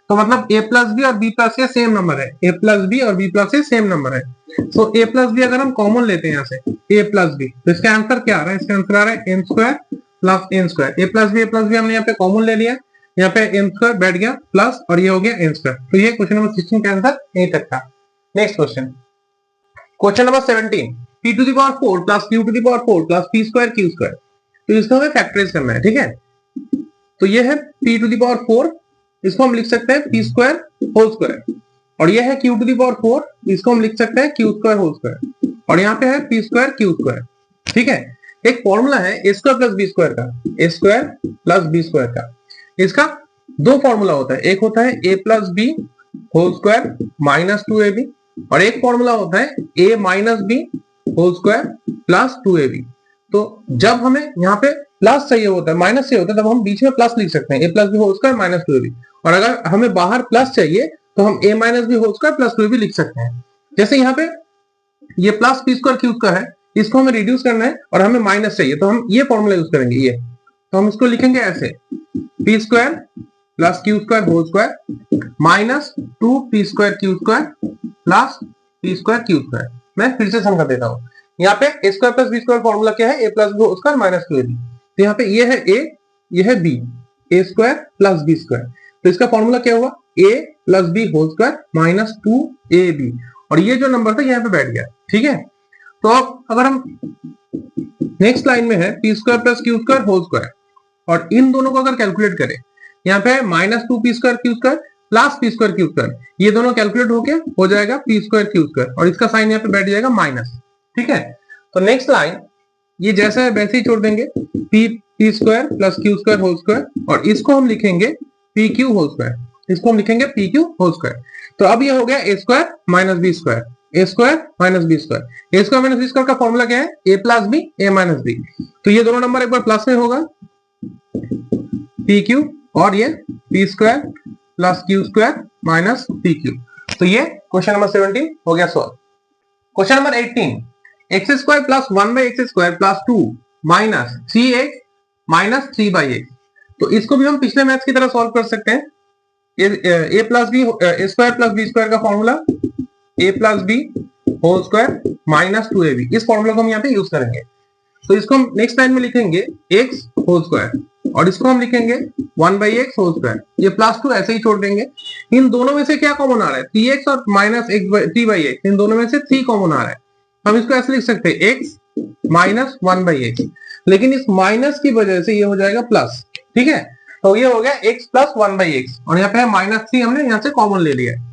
तो मतलब a प्लस बी और b प्लस ए सेम नंबर है, a प्लस बी और b प्लस ए सेम नंबर है। तो a प्लस बी अगर हम कॉमन लेते हैं यहाँ से a प्लस बी, तो इसका आंसर क्या आ रहा है, इसका आंसर आ रहा है m square plus n square. a plus B हमने यहाँ पे कॉमन ले लिया, यहाँ पे m स्क्वायर बैठ गया प्लस, और ये हो गया n स्क्वायर। तो ये क्वेश्चन नंबर 16 का आंसर यहीं तक था। Next question number 17, p to the power 4 plus q to the power 4 plus p square q square. तो इसको हमें फैक्टराइज करना है। ठीक है, तो ये है p टू द पावर 4, इसको हम लिख सकते हैं p स्क्वायर होल स्क्वायर, और ये है q टू द पावर 4, इसको हम लिख सकते हैं q स्क्वायर होल स्क्वायर, और यहाँ पे है p स्क्वायर q स्क्वायर। ठीक है, एक फॉर्मूला है a square plus b square का, a square plus b square का। इसका दो फॉर्मूला होता है, एक होता है a plus b whole square minus 2ab, और एक फॉर्मूला होता है a minus b whole square plus 2ab। तो जब हमें यहाँ पे प्लस चाहिए होता है, माइनस चाहिए होता है, तब हम बीच में प्लस लिख सकते हैं, a plus B whole square minus 2ab। और अगर हमें बाहर प्लस चाहिए तो हम a minus B whole square plus 2ab लिख सकते हैं। जैसे यहाँ पे ये plus P square Q square है, इसको हमें रिड्यूस करना है और हमें माइनस चाहिए, तो हम ये फॉर्मूला यूज करेंगे ये। तो हम इसको लिखेंगे ऐसे, P square plus Q square whole square minus 2p square Q square plus p square Q square. मैं फिर से समझा देता हूँ। यहाँ पे a square plus b square formula क्या है, a plus B whole square minus 2ab। तो यहाँ पे ये है a, ये है b, a square plus b square. तो इसका फॉर्मूला क्या हुआ, a plus B whole square minus 2ab, और ये जो नंबर था यहाँ पे बैठ गया। ठीक है, तो अब अगर हम नेक्स्ट लाइन में है P square plus Q square whole square, और इन दोनों को अगर कैलकुलेट करें, यहाँ पे minus 2p square Q square plus p square Q square, ये दोनों कैलकुलेट होके हो जाएगा p स्क्वायर क्यू स्क्वायर, और इसका साइन यहाँ पे बैठ जाएगा माइनस। ठीक है, तो नेक्स्ट लाइन ये जैसा है वैसे ही छोड़ देंगे, p square plus Q square whole square, और इसको हम लिखेंगे p क्यू होल स्क्वायर, इसको हम लिखेंगे p क्यू होल स्क्वायर। तो अब ये हो गया a square minus B square, A square minus B square. A square minus B square का फॉर्मूला क्या है, ए plus B A minus B. तो ये दोनों नंबर एक बार प्लस में होगा, पी क्यू, और ये P square plus Q square minus P Q. तो ये क्वेश्चन नंबर 17 हो गया solve. Question number 18, x square plus 1 by x square plus 2 minus 3x minus 3 by X. तो इसको भी हम पिछले मैथ्स की तरह सॉल्व कर सकते हैं। A plus B square plus B square का formula a plus B whole square minus 2ab, इस फॉर्मूला को हम यहाँ पे यूज करेंगे। तो इसको हम नेक्स्ट लाइन में लिखेंगे x होल स्क्वायर, और इसको हम लिखेंगे 1 बाई एक्स होल स्क्वायर। ये प्लस 2 ऐसे ही छोड़ देंगे। इन दोनों में से क्या कॉमन आ रहा है, 3x और माइनस 3 बाई एक्स, इन दोनों में से 3 कॉमन आ रहा है। हम इसको ऐसे लिख सकते हैं x माइनस 1 बाई एक्स, लेकिन इस माइनस की वजह से ये हो जाएगा प्लस। ठीक है, तो ये हो गया x प्लस 1 बाई एक्स, और यहाँ पे माइनस 3 हमने यहाँ से कॉमन ले लिया है।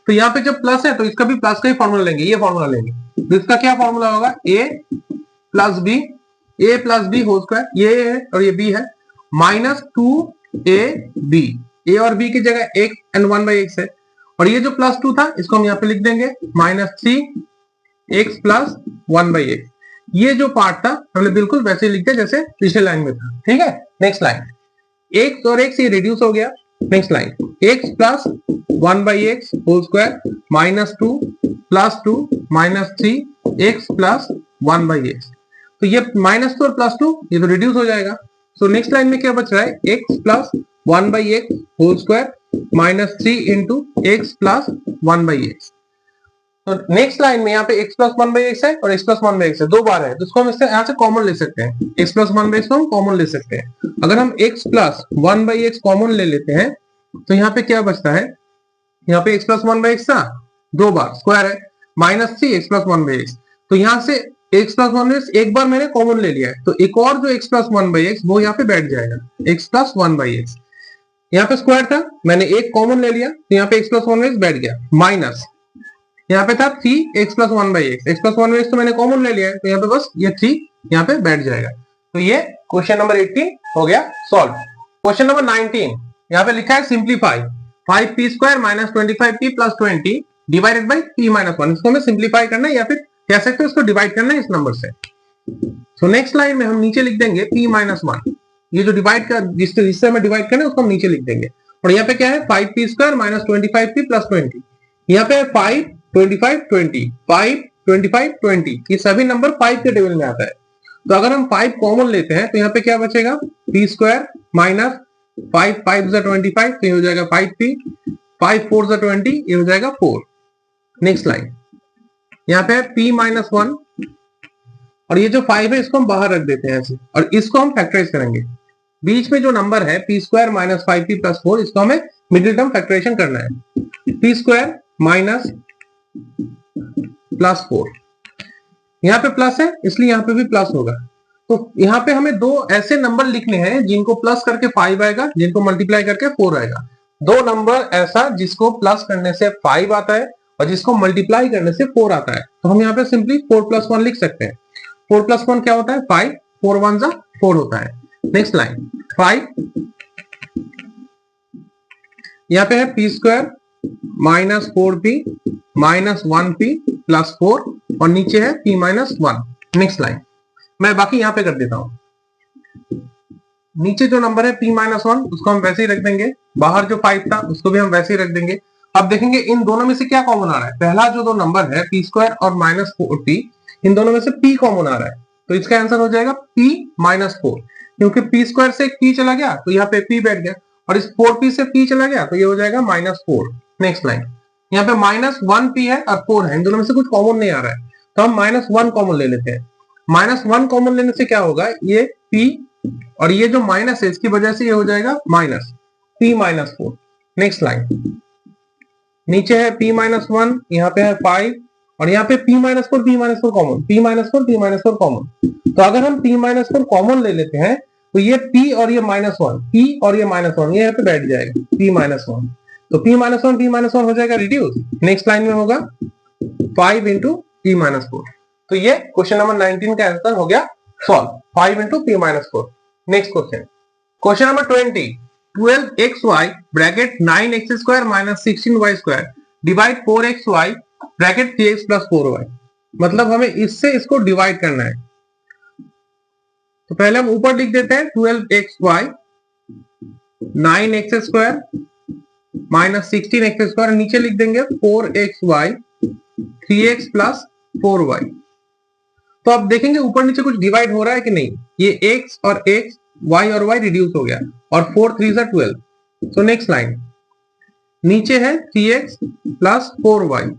तो यहाँ पे जब प्लस है तो इसका भी प्लस का ही फॉर्मूला लेंगे, ये फॉर्मूला लेंगे। तो इसका क्या फॉर्मूला होगा, a plus B whole square, ये है और ये b है, माइनस 2ab, a और b की जगह x एंड 1 बाई एक्स है, और ये जो प्लस 2 था इसको हम यहाँ पे लिख देंगे minus 3x plus 1 by x. ये जो पार्ट था हमने बिल्कुल वैसे ही लिख दिया जैसे पिछले लाइन में था। ठीक है, नेक्स्ट लाइन, x और x ये रिड्यूस हो गया। Next line, x plus 1 by X whole square minus 2 plus 2 minus 3x plus 1 by X. तो ये माइनस 2 और प्लस 2 ये तो रिड्यूस हो जाएगा। सो नेक्स्ट लाइन में क्या बच रहा है, x plus 1 by X whole square minus 3 into X plus 1 by X. तो नेक्स्ट लाइन में यहाँ पे x प्लस 1 बाई एक्स है और x प्लस 1 बाई एक्स है, दो बार है, तो इसको हम इससे यहाँ से कॉमन ले सकते हैं। x प्लस 1 बाई एक्स को हम कॉमन ले सकते हैं। अगर हम x plus 1 by x common ले लेते हैं तो यहाँ पे क्या बचता है, यहाँ पे x प्लस 1 बाई एक्स था, दो बार स्क्वायर है, minus 3x plus 1 by X. तो यहाँ से x प्लस 1 बाई एक्स एक बार मैंने कॉमन ले लिया है, तो एक और जो x प्लस 1 बाई एक्स वो यहाँ पे बैठ जाएगा, x प्लस 1 बाई एक्स। यहाँ पे स्क्वायर था, मैंने एक कॉमन ले लिया, तो यहाँ पे x प्लस 1 बाई एक्स बैठ गया, माइनस यहाँ पे था 3x plus 1 by x, x plus 1 by X तो मैंने कॉमन ले लिया है, तो यहाँ पे बस ये 3 यहाँ पे बैठ जाएगा। तो ये क्वेश्चन नंबर 18 हो गया सॉल्व। क्वेश्चन नंबर 19, यहाँ पे लिखा है simplify 5p square minus 25p plus 20 divided by p minus 1। इसको हमें सिंप्लीफाई करना है या फिर कह सकते हो इसको डिवाइड करना है इस नंबर से। सो नेक्स्ट लाइन में हम नीचे लिख देंगे p माइनस 1, ये जो डिवाइड का जिससे हमें डिवाइड करना है उसको हम नीचे लिख देंगे। और यहाँ पे क्या है 5p square minus 25p plus 20, यहाँ पे 5 25 20 5 25 20, ये सभी नंबर 5 के टेबल में आता है। तो अगर हम 5 कॉमन लेते हैं तो यहाँ पे क्या बचेगा, p स्क्वायर माइनस 5 5 25, तो ये हो जाएगा 5p, 5 4 20, ये हो जाएगा 4। नेक्स्ट लाइन, यहाँ पे p माइनस 1, और ये जो 5 है इसको हम बाहर रख देते हैं ऐसे, और इसको हम फैक्टराइज करेंगे। बीच में जो नंबर है p square minus 5p plus 4, इसको हमें मिडिल टर्म फैक्टराइजेशन करना है। p स्क्वायर माइनस प्लस 4, यहाँ पे प्लस है इसलिए यहाँ पे भी प्लस होगा। तो यहाँ पे हमें दो ऐसे नंबर लिखने हैं जिनको प्लस करके 5 आएगा, जिनको मल्टीप्लाई करके 4 आएगा। दो नंबर ऐसा जिसको प्लस करने से 5 आता है और जिसको मल्टीप्लाई करने से 4 आता है। तो हम यहाँ पे सिंपली 4 प्लस 1 लिख सकते हैं। 4 प्लस 1 क्या होता है, 5, 4 1 जा 4 होता है। नेक्स्ट लाइन 5, यहाँ पे है p square minus 4p minus 1p plus 4, और नीचे है p माइनस 1। नेक्स्ट लाइन मैं बाकी यहाँ पे कर देता हूं। नीचे जो नंबर है p माइनस 1 उसको हम वैसे ही रख देंगे, बाहर जो 5 था उसको भी हम वैसे ही रख देंगे। अब देखेंगे इन दोनों में से क्या कॉमन आ रहा है। पहला जो दो नंबर है पी स्क्वायर और माइनस 4p, इन दोनों में से p कॉमन आ रहा है, तो इसका आंसर हो जाएगा p माइनस 4, क्योंकि p स्क्वायर से एक p चला गया तो यहाँ पे p बैठ गया, और इस 4p से p चला गया तो ये हो जाएगा माइनस 4। नेक्स्ट लाइन, यहाँ पे माइनस 1p है और 4 है, इन दोनों में से कुछ कॉमन नहीं आ रहा है, तो हम माइनस 1 कॉमन ले लेते हैं। माइनस 1 कॉमन लेने से क्या होगा, ये p और ये जो माइनस है इसकी वजह से ये हो जाएगा minus p minus 4। Next line, नीचे है p माइनस 1, यहाँ पे है 5 और यहाँ पे p minus 4 common, p minus 4 common. तो अगर हम p माइनस 4 कॉमन ले लेते हैं तो ये p और ये माइनस 1, p और ये माइनस 1 ये यहाँ पे बैठ जाएगा p माइनस 1, तो p माइनस 1 हो जाएगा रिड्यूस। नेक्स्ट लाइन में होगा 5 इंटू p माइनस 4। तो ये क्वेश्चन नंबर 19 का आंसर हो गया solve, 5 into p minus 4। Next question, question number 20, 12xy bracket 9x square minus 16y square divide 4xy bracket 3x plus 4y। मतलब हमें इससे इसको डिवाइड करना है, तो पहले हम ऊपर लिख देते हैं 12xy 9x square minus 16x square, नीचे लिख देंगे 4xy 3x प्लस 4y। तो अब देखेंगे ऊपर नीचे कुछ डिवाइड हो रहा है कि नहीं, ये x और x, y और y रिड्यूस हो गया और 4 3 12। सो नेक्स्ट लाइन, नीचे है 3x प्लस 4y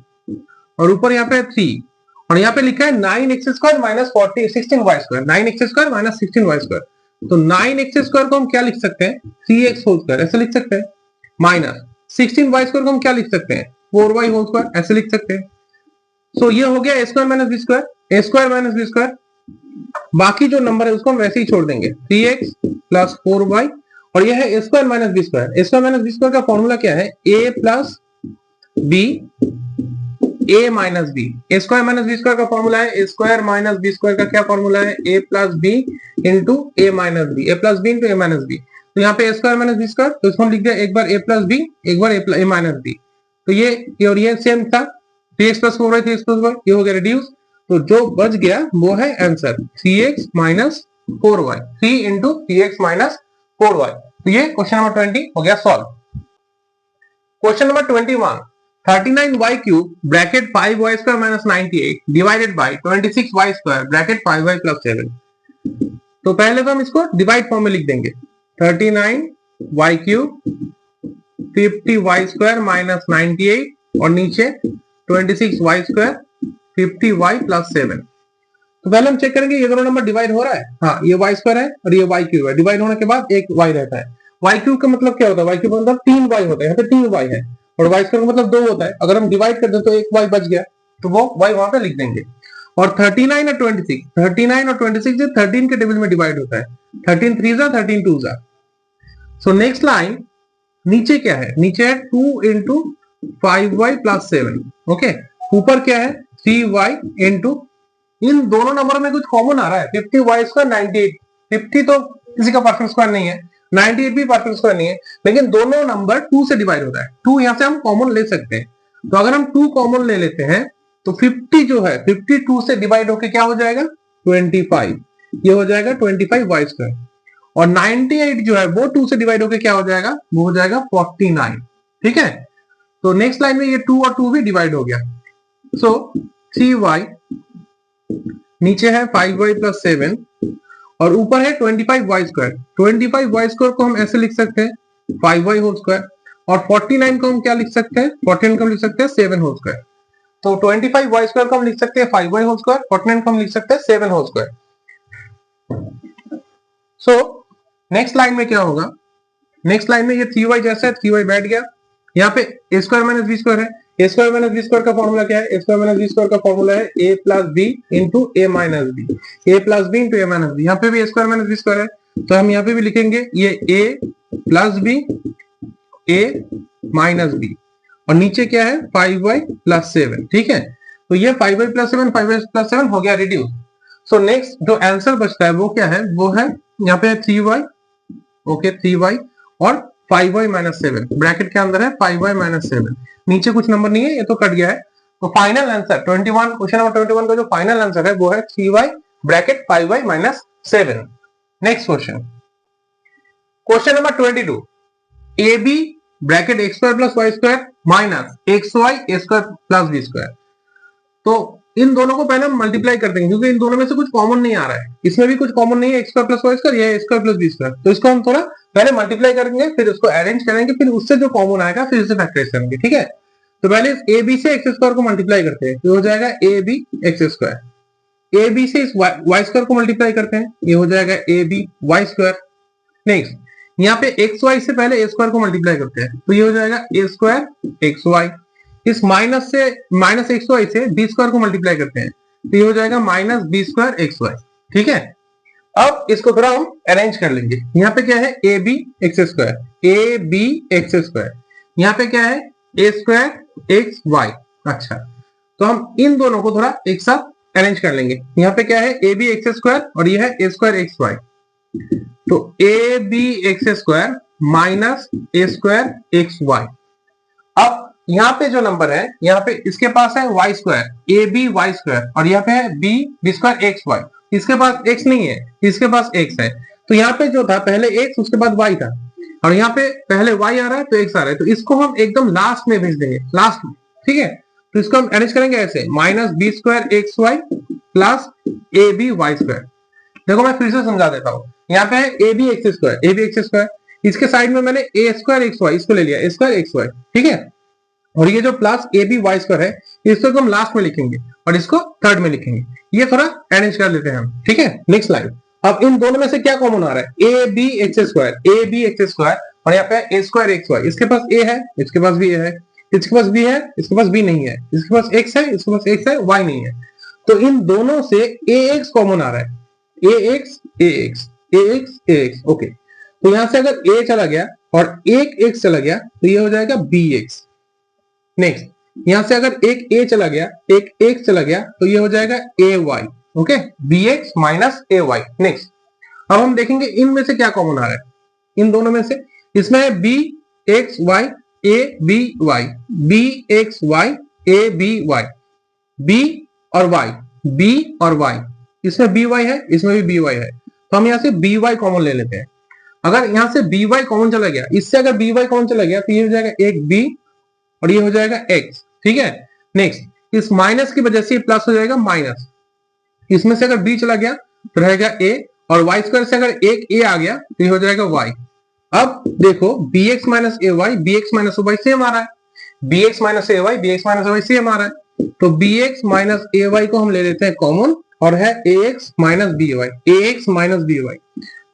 और ऊपर यहाँ पे 3 और यहाँ पे लिखा है 9x square minus 16y square, 9x square minus 16y square. तो 9x स्क्वायर को हम क्या लिख सकते हैं, 3x होल स्क्वायर ऐसे लिख सकते हैं, माइनस 16y स्क्वायर को हम क्या लिख सकते हैं, 4y होल स्क्वायर ऐसे लिख सकते हैं। सो ये हो गया a square minus b square, a square minus b square. बाकी जो नंबर है उसको हम वैसे ही छोड़ देंगे, 3x प्लस 4y और यह है a square minus b square. a square minus b square का फॉर्मूला क्या है, a plus b a minus b। a square minus b square का फॉर्मूला है, a square minus b square का क्या फॉर्मूला है, a plus b into a minus b, a plus b into a minus b। तो यहाँ पे a square minus b square, तो इसको हम लिख दिया एक बार a प्लस b एक बार a माइनस b, तो ये और ये सेम था, 3x plus 4y 3x plus 4 ये हो गया रिड्यूस। तो जो बच गया वो है answer 3x minus 4y, 3 into 3x minus 4y। तो ये क्वेश्चन नंबर 20 हो गया solve. Question number 21, 39y cube bracket 5y square minus 98 divided by 26y square bracket 5y plus 7। तो पहले तो हम इसको डिवाइड फॉर्म में लिख देंगे, 39y cube 50y square minus 98 और नीचे 26y स्क्वायर 50y प्लस 7। तो पहले हम चेक करेंगे ये दोनों नंबर डिवाइड हो रहा है, हाँ ये y स्क्वायर है और ये y क्यूब है, डिवाइड होने के बाद एक y रहता है। y क्यूब का मतलब क्या होता है, y क्यूब का मतलब 3y होता है, यहाँ पे 3y है और y स्क्वायर का मतलब 2 होता है। अगर हम डिवाइड कर दें तो एक y बच गया, तो वो y वहां पे लिख देंगे। और 39 और 26, 39 और 26 ये 13 के टेबल में डिवाइड होता है, 13 3 जा 13 2 जा। सो नेक्स्ट लाइन, नीचे क्या है, नीचे है 2 इंटू 5y प्लस 7। ओके, ऊपर क्या है 3y इंटू, इन दोनों नंबरों में कुछ कॉमन आ रहा है, 50y स्क्वायर 98, 50 तो किसी का परफेक्ट स्क्वायर नहीं है, 98 भी परफेक्ट स्क्वायर नहीं है, लेकिन दोनों नंबर 2 से डिवाइड होता है, 2 यहां से हम कॉमन ले सकते हैं। तो अगर हम 2 कॉमन ले लेते हैं तो 50 जो है 52 से डिवाइड होके क्या हो जाएगा 25, ये हो जाएगा 25y स्क्वायर। और 98 जो है वो 2 से डिवाइड होके क्या हो जाएगा, वो हो जाएगा 49। ठीक है, तो नेक्स्ट लाइन में ये 2 और 2 भी डिवाइड हो गया। सो 3y, नीचे है 5y प्लस 7 और ऊपर है 25y स्क्वायर। 25y स्क्वायर को हम ऐसे लिख सकते हैं 5y होल स्क्वायर, और 49 को हम क्या लिख सकते हैं, 49 को हम लिख सकते हैं 7 होल स्क्वायर। तो 25y स्क्वायर को हम लिख सकते हैं 5y होल स्क्वायर, 49 को हम लिख सकते हैं 7 whole square. So next line में क्या होगा, नेक्स्ट लाइन में ये 3y जैसा है, 3y बैठ गया, यहाँ पे a square minus b square है, a square minus b square का फॉर्मूला क्या है, a square minus b square का फॉर्मूला है a plus b into a minus b, a plus b into a minus b। यहाँ पे भी a square minus b square है, तो हम यहाँ पे भी लिखेंगे ये a plus b a minus b और नीचे क्या है 5y प्लस 7। ठीक है, तो ये 5y प्लस 7 5y प्लस 7 हो गया रिड्यूस। सो नेक्स्ट जो आंसर बचता है वो क्या है, वो है यहाँ पे 3y, ओके 3y और 5y माइनस 7, ब्रैकेट के अंदर है 5y माइनस 7, नीचे कुछ नंबर नहीं है, ये तो कट गया है। तो फाइनल आंसर 21, क्वेश्चन नंबर 21 का जो फाइनल आंसर है वो है 3y bracket 5y minus 7। Next question, question number 22, ab bracket x square plus y square minus x Y a square plus B square. तो इन दोनों को पहले हम मल्टीप्लाई कर देंगे क्योंकि इन दोनों में से कुछ कॉमन नहीं आ रहा है, इसमें भी कुछ कॉमन नहीं है, x square plus Y square, ये स्क्वायर प्लस बी स्क्वायर। तो इसको हम थोड़ा पहले मल्टीप्लाई करेंगे, फिर उसको अरेंज करेंगे, फिर उससे जो कॉमन आएगा फिर उसे फैक्टराइज करेंगे, ठीक है। तो पहले इस ए बी से एक्स स्क्वायर को मल्टीप्लाई करते हैं, तो हो जाएगा A B x square. A B से इस वाई स्क्वायर को मल्टीप्लाई करते हैं, ये हो जाएगा A B Y square. Next यहाँ पे एक्स वाई से पहले ए स्क्वायर को मल्टीप्लाई करते हैं, तो ये हो जाएगा ए स्क्वायर एक्स वाई। इस माइनस से माइनस एक्स वाई से बी स्क्वायर को मल्टीप्लाई करते हैं, तो ये हो जाएगा minus B square x Y, ठीक है। अब इसको थोड़ा हम अरेंज कर लेंगे। यहाँ पे क्या है A B x square, A B x square, यहाँ पे क्या है ए स्क्वायर एक्स वाई। अच्छा, तो हम इन दोनों को थोड़ा एक साथ अरेंज कर लेंगे। यहाँ पे क्या है ए बी एक्स स्क्वायर और ये है ए स्क्वायर एक्स वाई। तो a B x square minus A square x y. अब यहाँ पे जो नंबर है, यहाँ पे इसके पास है Y square A B Y square और यहाँ पे है B B square x Y. इसके पास एक्स नहीं है, इसके पास एक्स है। तो यहाँ पे जो था पहले एक्स उसके बाद वाई था और यहाँ पे पहले वाई आ रहा है तो एक्स आ रहा है, तो इसको हम एकदम लास्ट में भेज देंगे, लास्ट में, ठीक है। तो इसको हम अरेंज करेंगे ऐसे, minus B square x Y plus A B Y square. देखो मैं फिर से समझा देता हूँ। यहाँ पे है A B x square, A B x square, इसके साइड में मैंने ए स्क्वायर एक्स वाई इसको ले लिया, ए स्क्वायर एक्स वाई, ठीक है। और ये जो plus A B Y square है इसको हम लास्ट में लिखेंगे और इसको थर्ड में लिखेंगे। ये थोड़ा अरेंज कर लेते हैं हम, ठीक है। Next line. अब इन दोनों में से क्या कॉमन आ रहा है, A B x square, A B x square और यहाँ पे ए स्क्वायर एक्स वाई। इसके पास ए है, इसके पास भी ए है, इसके पास बी है, इसके पास बी नहीं है, इसके पास एक्स है, इसके पास एक्स है, वाई नहीं है। तो इन दोनों से ए एक्स कॉमन आ रहा है, ए एक्स ए एक्स ए एक्स ए एक्स, ओके। तो यहां से अगर ए चला गया और एक एक्स चला गया तो ये हो जाएगा बी एक्स। नेक्स्ट यहां से अगर एक ए चला गया, एक एक्स चला गया तो ये हो जाएगा a y, okay, b x minus a y. Next अब हम देखेंगे इनमें से क्या कॉमन आ रहा है, इन दोनों में से। इसमें है B X Y A B Y, B X Y A B Y, B और वाई, बी और वाई, इसमें बी वाई है, इसमें भी बी वाई है। तो हम यहाँ से बी वाई कॉमन ले लेते हैं। अगर यहाँ से बी वाई कॉमन चला गया, इससे अगर बी वाई कॉमन चला गया तो ये हो जाएगा एक बी और ये हो जाएगा एक्स, ठीक है। नेक्स्ट इस माइनस की वजह से प्लस हो जाएगा माइनस, इसमें से अगर बी चला गया तो रहेगा ए और वाई स्क्वायर से अगर एक ए आ गया तो ये हो जाएगा वाई। अब देखो B x minus a Y, B x minus a Y same आ रहा है, B x minus a Y, B x minus a Y same आ रहा है। तो B x minus a Y को हम ले लेते हैं कॉमन और है ए एक्स माइनस बी वाई, ए एक्स माइनस बी वाई।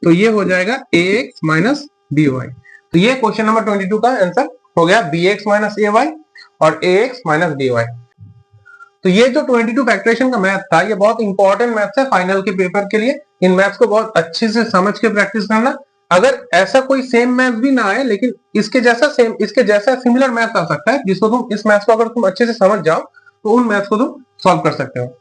तो ये हो जाएगा ए एक्स माइनस बी वाई। तो ये क्वेश्चन नंबर 22 का आंसर हो गया, B x minus a Y और ए एक्स माइनस बी वाई। तो ये जो 22 फैक्टराइजेशन का मैथ था, ये बहुत इंपॉर्टेंट मैथ है फाइनल के पेपर के लिए। इन मैथ्स को बहुत अच्छे से समझ के प्रैक्टिस करना। अगर ऐसा कोई सेम मैथ भी ना आए लेकिन इसके जैसा सिमिलर मैथ आ सकता है जिसको तुम इस मैथ को अगर तुम अच्छे से समझ जाओ तो उन मैथ्स को तुम सॉल्व कर सकते हो।